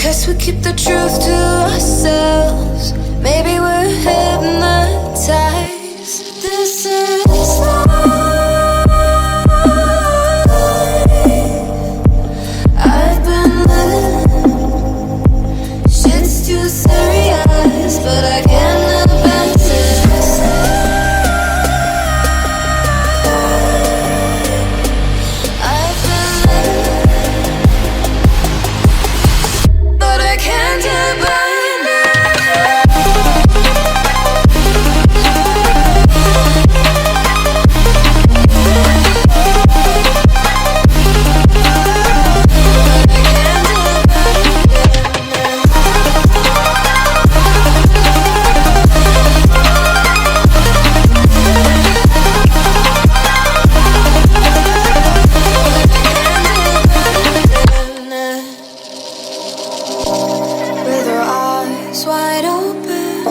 Guess we keep the truth to ourselves. Maybe we're hypnotized. This is life. I've been living. Shit's too serious, but I can't abandon this. I've been living, but I can't abandon it. With our eyes wide open,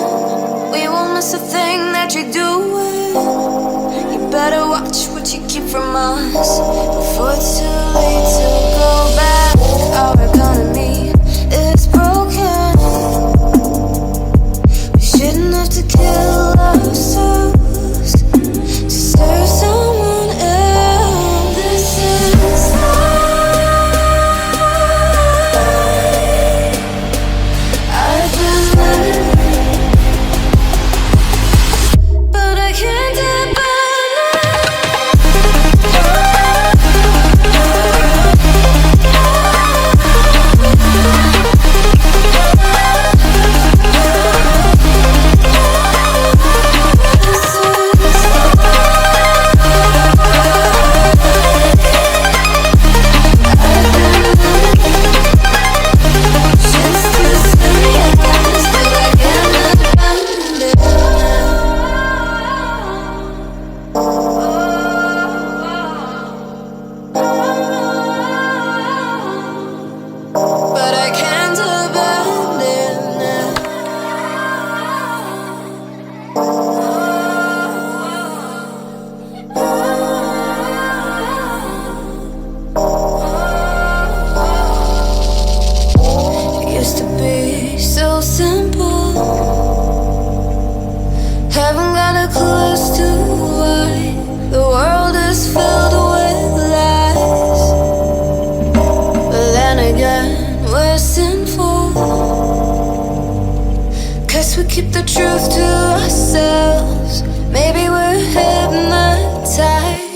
we won't miss a thing that you're doing. You better watch what you keep from us before it's too late to go back. Our economy is broken. We shouldn't have to kill ourselves to serve someone else. This is life. I've been living, but I can't abandon it. But I can't abandon it. It used to be so simple. Haven't got a clue as to why the world is filled with lies. But then again, we're sinful. Guess we keep the truth to ourselves. Maybe we're hypnotized.